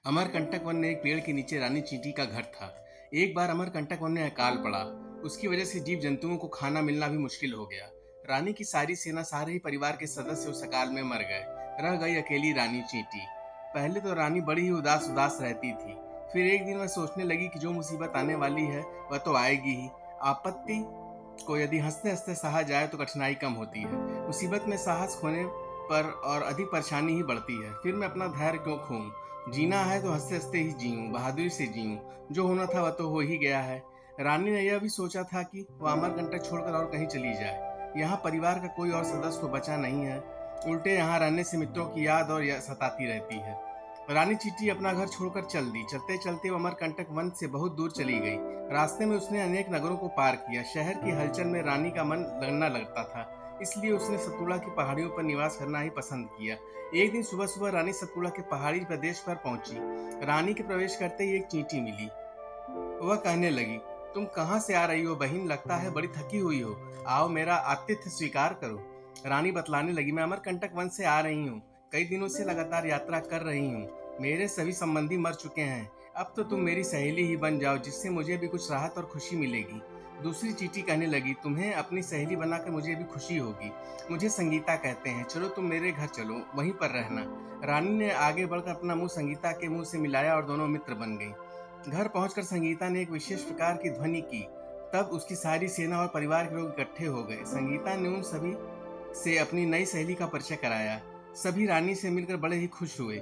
Amarkantak one में एक पेड़ के नीचे रानी चींटी का घर था। एक बार अमरकंटक वन में अकाल पड़ा। उसकी वजह से जीव जंतुओं को खाना मिलना भी मुश्किल हो गया। रानी की सारी सेना, सारे ही परिवार के सदस्य उस अकाल में मर गए। रह गई अकेली रानी चींटी। पहले तो रानी बड़ी ही उदास उदास रहती थी। फिर एक दिन वह सोचने लगी कि जो मुसीबत आने वाली है वह तो आएगी ही। आपत्ति को यदि हंसते हंसते सहा जाए तो कठिनाई कम होती है। मुसीबत में साहस खोने पर और अधिक परेशानी ही बढ़ती है। फिर मैं अपना धैर्य क्यों खोऊं? जीना है तो हंसते हंसते ही जीऊं, बहादुरी से जीऊं। जो होना था वह तो हो ही गया है। रानी ने यह भी सोचा था कि वह अमरकंटक छोड़कर और कहीं चली जाए। यहाँ परिवार का कोई और सदस्य तो बचा नहीं है। उल्टे यहाँ रहने से मित्रों की याद और सताती रहती है। रानी चींटी अपना घर छोड़कर चल दी। चलते चलते वो अमरकंटक वन से बहुत दूर चली गई। रास्ते में उसने अनेक नगरों को पार किया। शहर की हलचल में रानी का मन लगना लगता था, इसलिए उसने सतपुड़ा की पहाड़ियों पर निवास करना ही पसंद किया। एक दिन सुबह सुबह रानी सतपुड़ा के पहाड़ी प्रदेश पर पहुंची। रानी के प्रवेश करते ही एक चींटी मिली। वह कहने लगी, तुम कहाँ से आ रही हो बहन? लगता है बड़ी थकी हुई हो। आओ मेरा आतिथ्य स्वीकार करो। रानी बतलाने लगी, मैं अमरकंटक वन से आ रही हूँ। कई दिनों से लगातार यात्रा कर रही हूँ। मेरे सभी संबंधी मर चुके हैं। अब तो तुम मेरी सहेली ही बन जाओ, जिससे मुझे भी कुछ राहत और खुशी मिलेगी। दूसरी चींटी कहने लगी, तुम्हें अपनी सहेली बनाकर मुझे भी खुशी होगी। मुझे संगीता कहते हैं। चलो तुम मेरे घर चलो, वहीं पर रहना। रानी ने आगे बढ़कर अपना मुंह संगीता के मुंह से मिलाया और दोनों मित्र बन गई। घर पहुंचकर संगीता ने एक विशेष प्रकार की ध्वनि की। तब उसकी सारी सेना और परिवार के लोग इकट्ठे हो गए। संगीता ने उन सभी से अपनी नई सहेली का परिचय कराया। सभी रानी से मिलकर बड़े ही खुश हुए।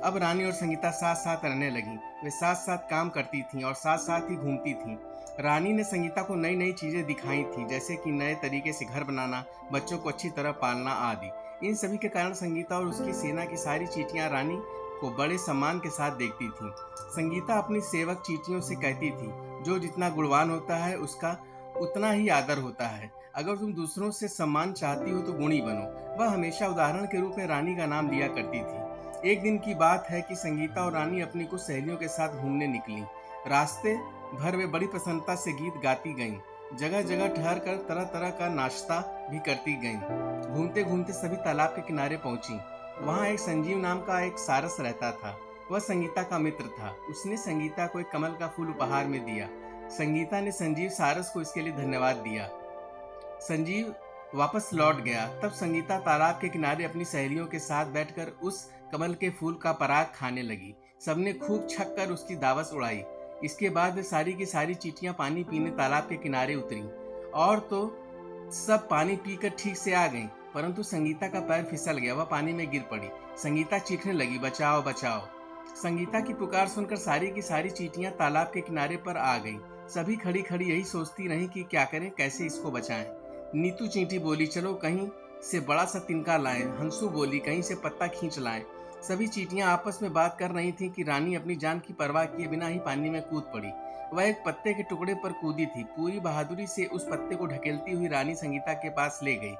अब रानी और संगीता साथ साथ रहने लगी। वे साथ साथ काम करती थीं और साथ साथ ही घूमती थीं। रानी ने संगीता को नई नई चीजें दिखाई थीं, जैसे कि नए तरीके से घर बनाना, बच्चों को अच्छी तरह पालना आदि। इन सभी के कारण संगीता और उसकी सेना की सारी चींटियां रानी को बड़े सम्मान के साथ देखती थीं। संगीता अपनी सेवक चींटियों से कहती थी, जो जितना गुणवान होता है उसका उतना ही आदर होता है। अगर तुम दूसरों से सम्मान चाहती हो तो गुणी बनो। वह हमेशा उदाहरण के रूप में रानी का नाम लिया करती थी। एक दिन की बात है कि संगीता और रानी अपनी कुछ सहेलियों के साथ घूमने निकली। रास्ते भर वे बड़ी प्रसन्नता से गीत गाती गईं। जगह जगह ठहर कर तरह तरह का नाश्ता भी करती गईं। घूमते घूमते सभी तालाब के किनारे पहुंची। वहां एक संजीव नाम का एक सारस रहता था। वह संगीता का मित्र था। उसने संगीता को एक कमल का फूल उपहार में दिया। संगीता ने संजीव सारस को इसके लिए धन्यवाद दिया। संजीव वापस लौट गया। तब संगीता तालाब के किनारे अपनी सहेलियों के साथ बैठकर उस कमल के फूल का पराग खाने लगी। सबने खूब छक कर उसकी दावत उड़ाई। इसके बाद वे सारी की सारी चींटियां पानी पीने तालाब के किनारे उतरी और तो सब पानी पीकर ठीक से आ गईं, परंतु संगीता का पैर फिसल गया। वह पानी में गिर पड़ी। संगीता चीखने लगी, बचाओ बचाओ। संगीता की पुकार सुनकर सारी की सारी चींटियां तालाब के किनारे पर आ गईं। सभी खड़ी खड़ी यही सोचती रहीं कि क्या करें, कैसे इसको बचाएं। नीतू चींटी बोली, चलो कहीं से बड़ा सा तिनका लाएं। हंसू बोली, कहीं से पत्ता खींच लाएं। सभी चींटियां आपस में बात कर रही थीं कि रानी अपनी जान की परवाह किए बिना ही पानी में कूद पड़ी। वह एक पत्ते के टुकड़े पर कूदी थी। पूरी बहादुरी से उस पत्ते को ढकेलती हुई रानी संगीता के पास ले गई।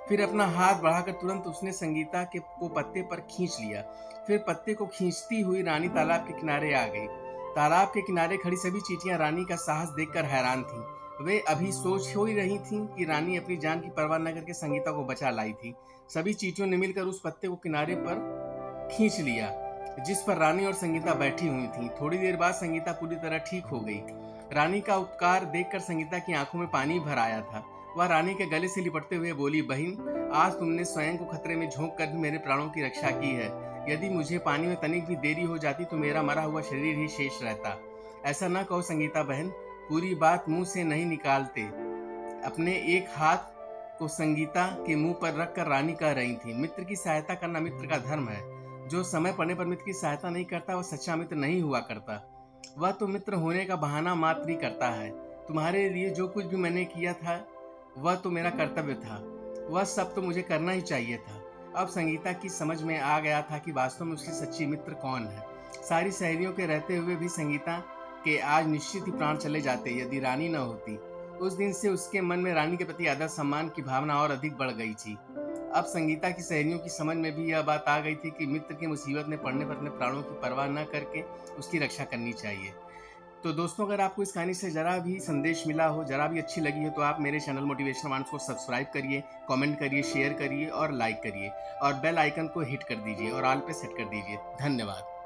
फिर अपना हाथ बढ़ाकर तुरंत उसने संगीता को पत्ते पर खींच लिया। फिर पत्ते को खींचती हुई रानी तालाब के किनारे आ गई। तालाब के किनारे खड़ी सभी चींटियां रानी का साहस देखकर हैरान थीं। वे अभी सोच हो ही रही थीं कि रानी अपनी जान की परवाह न करके संगीता को बचा लाई थी। सभी चींटियों ने मिलकर उस पत्ते को किनारे पर खींच लिया, जिस पर रानी और संगीता बैठी हुई थीं। थोड़ी देर बाद संगीता पूरी तरह ठीक हो गई। रानी का उपकार देखकर संगीता की आंखों में पानी भर आया था। वह रानी के गले से लिपटते हुए बोली, बहन, आज तुमने स्वयं को खतरे में झोंक कर भी मेरे प्राणों की रक्षा की है। यदि मुझे पानी में तनिक भी देरी हो जाती तो मेरा मरा हुआ शरीर ही शेष रहता। ऐसा न कहो संगीता बहन, पूरी बात मुंह से नहीं निकालते। अपने एक हाथ को संगीता के मुंह पर रखकर रानी कह रही थी, मित्र की सहायता करना मित्र का धर्म है। जो समय पड़ने पर मित्र की सहायता नहीं करता वह सच्चा मित्र नहीं हुआ करता। वह तो मित्र होने का बहाना मात्र ही करता है। तुम्हारे लिए जो कुछ भी मैंने किया था वह तो मेरा कर्तव्य था। वह सब तो मुझे करना ही चाहिए था। अब संगीता की समझ में आ गया था कि वास्तव में उसकी सच्ची मित्र कौन है। सारी सहेलियों के रहते हुए भी संगीता के आज निश्चित ही प्राण चले जाते यदि रानी न होती। उस दिन से उसके मन में रानी के प्रति आदर सम्मान की भावना और अधिक बढ़ गई थी। अब संगीता की सहेलियों की समझ में भी यह बात आ गई थी कि मित्र की मुसीबत में पड़ने पर अपने प्राणों की परवाह न करके उसकी रक्षा करनी चाहिए। तो दोस्तों, अगर आपको इस कहानी से जरा भी संदेश मिला हो, जरा भी अच्छी लगी हो, तो आप मेरे चैनल मोटिवेशनल माइंड्स को सब्सक्राइब करिए, कमेंट करिए, शेयर करिए और लाइक करिए और बेल आइकन को हिट कर दीजिए और ऑल पे सेट कर दीजिए। धन्यवाद।